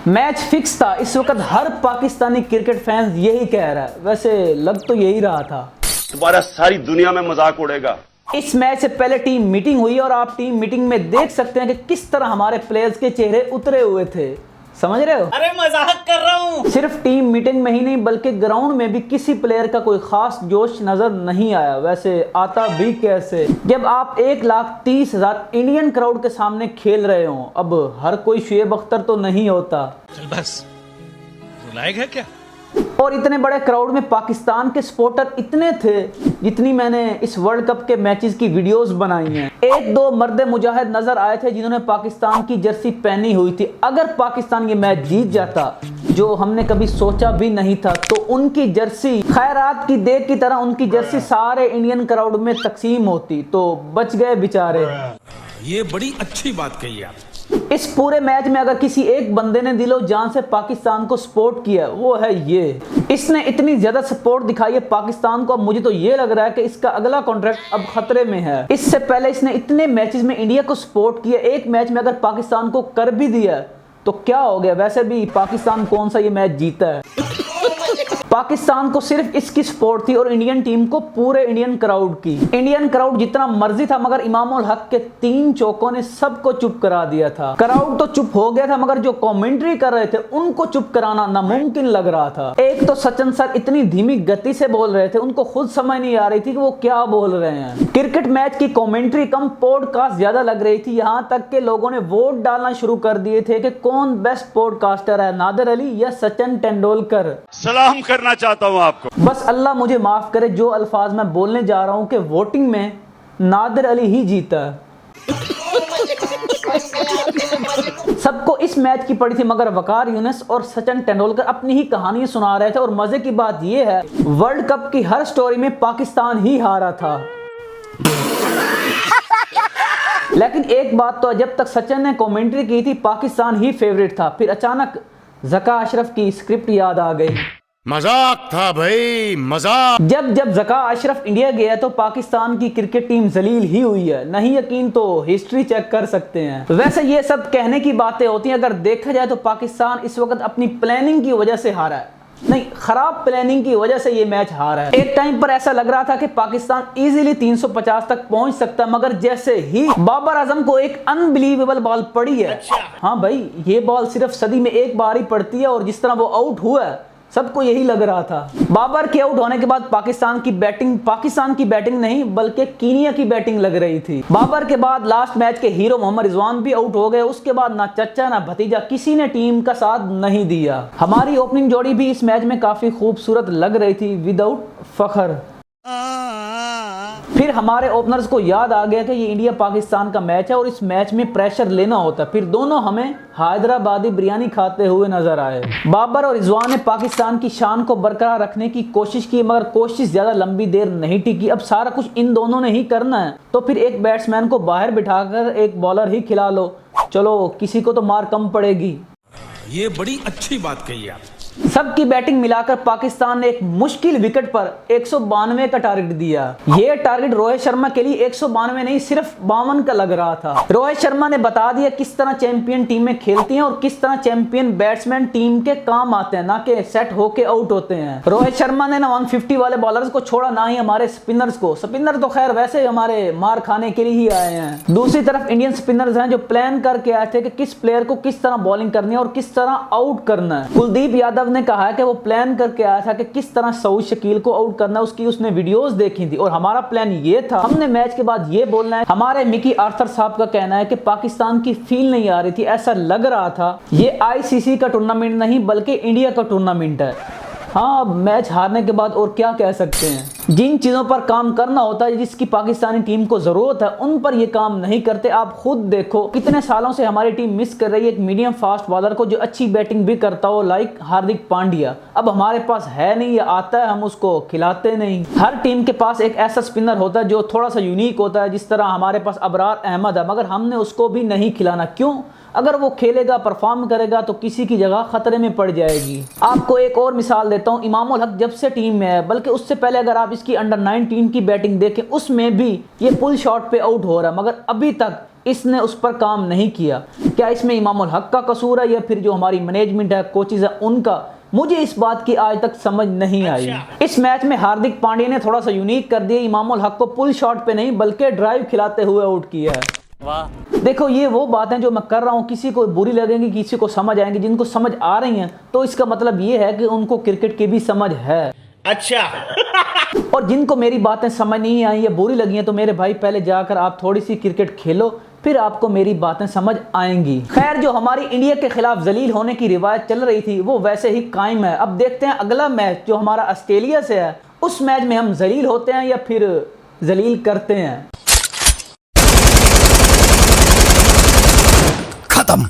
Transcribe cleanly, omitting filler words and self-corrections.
Match fix था, इस वक्त हर पाकिस्तानी क्रिकेट फैंस यही कह रहा है। वैसे लग तो यही रहा था। तुम्हारा सारी दुनिया में मजाक उड़ेगा। इस मैच से पहले टीम मीटिंग हुई और आप टीम मीटिंग में देख सकते हैं कि किस तरह हमारे प्लेयर्स के चेहरे उतरे हुए थे। समझ रहे हो? अरे मजाक कर रहा हूँ। सिर्फ टीम मीटिंग में ही नहीं बल्कि ग्राउंड में भी किसी प्लेयर का कोई खास जोश नजर नहीं आया। वैसे आता भी कैसे जब आप 1,30,000 इंडियन क्राउड के सामने खेल रहे हो। अब हर कोई शुएब अख्तर तो नहीं होता। चल बस, लायक है क्या? और इतने बड़े क्राउड में पाकिस्तान के सपोर्टर इतने थे जितनी मैंने इस वर्ल्ड कप के मैचेस की वीडियोस बनाई हैं। एक दो मर्दे मुजाहिद नजर आए थे जिन्होंने पाकिस्तान की जर्सी पहनी हुई थी। अगर पाकिस्तान ये मैच जीत जाता, जो हमने कभी सोचा भी नहीं था, तो उनकी जर्सी खैरात की देग की तरह उनकी जर्सी सारे इंडियन क्राउड में तकसीम होती। तो बच गए बेचारे। ये बड़ी अच्छी बात कही आप। इस पूरे मैच में अगर किसी एक बंदे ने दिलो जान से पाकिस्तान को सपोर्ट किया, वो है ये। इसने इतनी ज्यादा सपोर्ट दिखाई है पाकिस्तान को, अब मुझे तो ये लग रहा है कि इसका अगला कॉन्ट्रैक्ट अब खतरे में है। इससे पहले इसने इतने मैचेस में इंडिया को सपोर्ट किया, एक मैच में अगर पाकिस्तान को कर भी दिया तो क्या हो गया? वैसे भी पाकिस्तान कौन सा ये मैच जीता है? पाकिस्तान को सिर्फ इसकी सपोर्ट थी और इंडियन टीम को पूरे इंडियन क्राउड की। इंडियन क्राउड जितना मर्जी था, मगर इमामुल हक के 3 चौकों ने सबको चुप करा दिया था। क्राउड तो चुप हो गया था, मगर जो कमेंट्री कर रहे थे उनको चुप कराना नामुमकिन लग रहा था। एक तो सचिन सर इतनी धीमी गति से बोल रहे थे, उनको खुद समझ नहीं आ रही थी कि वो क्या बोल रहे हैं। क्रिकेट मैच की कमेंट्री कम पॉडकास्ट ज्यादा लग रही थी। यहाँ तक के लोगों ने वोट डालना शुरू कर दिए थे कि कौन बेस्ट पॉडकास्टर है, नादिर अली या सचिन तेंदुलकर। सलाम करना चाहता हूं आपको। बस अल्लाह मुझे माफ करे, जो अल्फाज मैं बोलने जा रहा हूं कि वोटिंग में नादिर अली ही जीता। सबको इस मैच की पड़ी थी, मगर वकार यूनिस और सचिन तेंदुलकर अपनी ही कहानी सुना रहे थे। और मजे की बात यह है, वर्ल्ड कप की हर स्टोरी में पाकिस्तान ही हारा था। लेकिन एक बात तो, जब तक सचिन ने कमेंट्री की थी पाकिस्तान ही फेवरेट था। फिर अचानक ज़का अशरफ की स्क्रिप्ट याद आ गई। मजाक था भाई, मजाक। जब ज़का अशरफ इंडिया गया तो पाकिस्तान की क्रिकेट टीम जलील ही हुई है। नहीं यकीन तो हिस्ट्री चेक कर सकते हैं। वैसे ये सब कहने की बातें होती हैं, अगर देखा जाए तो पाकिस्तान इस वक्त अपनी प्लानिंग की वजह से हारा है। नहीं, खराब प्लानिंग की वजह से ये मैच हारा है। एक टाइम पर ऐसा लग रहा था कि पाकिस्तान इजीली 350 तक पहुंच सकता है, मगर जैसे ही बाबर आजम को एक अनबिलीवेबल बॉल पड़ी है। हाँ भाई, ये बॉल सिर्फ सदी में एक बार ही पड़ती है और जिस तरह वो आउट हुआ है सबको यही लग रहा था। बाबर के आउट होने के बाद पाकिस्तान की बैटिंग नहीं बल्कि कीनिया की बैटिंग लग रही थी। बाबर के बाद लास्ट मैच के हीरो मोहम्मद रिजवान भी आउट हो गए। उसके बाद ना चचा ना भतीजा किसी ने टीम का साथ नहीं दिया। हमारी ओपनिंग जोड़ी भी इस मैच में काफी खूबसूरत लग रही थी, विदाउट फखर। फिर हमारे ओपनर्स को याद आ गया कि ये इंडिया पाकिस्तान का मैच है और इस मैच में प्रेशर लेना होता है। फिर दोनों हमें हैदराबादी बिरयानी खाते हुए नजर आए। बाबर और रिजवान ने पाकिस्तान की शान को बरकरार रखने की कोशिश की, मगर कोशिश ज्यादा लंबी देर नहीं टिकी। अब सारा कुछ इन दोनों ने ही करना है, तो फिर एक बैट्समैन को बाहर बिठाकर एक बॉलर ही खिला लो। चलो, किसी को तो मार कम पड़ेगी। ये बड़ी अच्छी बात कही आप। सबकी बैटिंग मिलाकर पाकिस्तान ने एक मुश्किल विकेट पर 192 का टारगेट दिया। यह टारगेट रोहित शर्मा के लिए 192 नहीं सिर्फ 52 का लग रहा था। रोहित शर्मा ने बता दिया किस तरह चैंपियन टीमें खेलती हैं और किस तरह चैंपियन बैट्समैन टीम के काम आते हैं, ना कि सेट होके आउट होते हैं। रोहित शर्मा ने ना 150 वाले बॉलर्स को छोड़ा, ना ही हमारे स्पिनर्स को। स्पिनर तो खैर वैसे ही हमारे मार खाने के लिए ही आए हैं। दूसरी तरफ इंडियन स्पिनर्स हैं जो प्लान करके आए थे कि किस प्लेयर को किस तरह बॉलिंग करनी है और किस तरह आउट करना है। कुलदीप यादव ने कहा है कि वो प्लान करके आया था कि किस तरह सऊद शकील को आउट करना है। उसकी उसने वीडियोस देखी थी और हमारा प्लान ये था, हमने मैच के बाद ये बोलना है। हमारे मिकी आर्थर साहब का कहना है कि पाकिस्तान की फील नहीं आ रही थी, ऐसा लग रहा था ये आईसीसी का टूर्नामेंट नहीं बल्कि इंडिया का टूर्नामेंट है। हाँ, मैच हारने के बाद और क्या कह सकते हैं। जिन चीज़ों पर काम करना होता है, जिसकी पाकिस्तानी टीम को ज़रूरत है, उन पर ये काम नहीं करते। आप खुद देखो कितने सालों से हमारी टीम मिस कर रही है एक मीडियम फास्ट बॉलर को जो अच्छी बैटिंग भी करता हो, लाइक हार्दिक पांड्या। अब हमारे पास है नहीं, या आता है हम उसको खिलाते नहीं। हर टीम के पास एक ऐसा स्पिनर होता है जो थोड़ा सा यूनिक होता है, जिस तरह हमारे पास अबरार अहमद है, मगर हमने उसको भी नहीं खिलाना। क्यों? अगर वो खेलेगा, परफॉर्म करेगा तो किसी की जगह खतरे में पड़ जाएगी। आपको एक और मिसाल देता हूँ, इमामुल हक जब से टीम में है, बल्कि उससे पहले अगर आप इसकी अंडर 19 की बैटिंग देखें, उसमें भी ये पुल शॉट पे आउट हो रहा है, मगर अभी तक इसने उस पर काम नहीं किया। क्या इसमें इमामुल हक का कसूर है या फिर जो हमारी मैनेजमेंट है, कोचेज है, उनका? मुझे इस बात की आज तक समझ नहीं आई। इस मैच में हार्दिक पांड्या ने थोड़ा सा यूनिक कर दिया, इमामुल हक को पुल शॉट पे नहीं बल्कि ड्राइव खिलाते हुए आउट किया है। वाह। देखो, ये वो बातें जो मैं कर रहा हूँ किसी को बुरी लगेंगी, किसी को समझ आएंगी। जिनको समझ आ रही हैं तो इसका मतलब ये है कि उनको क्रिकेट की भी समझ है। अच्छा। और जिनको मेरी बातें समझ नहीं आई या बुरी लगी हैं तो मेरे भाई पहले जाकर आप थोड़ी सी क्रिकेट खेलो, फिर आपको मेरी बातें समझ आएंगी। खैर, जो हमारी इंडिया के खिलाफ जलील होने की रिवायत चल रही थी वो वैसे ही कायम है। अब देखते हैं अगला मैच जो हमारा ऑस्ट्रेलिया से है, उस मैच में हम जलील होते हैं या फिर जलील करते हैं। खत्म।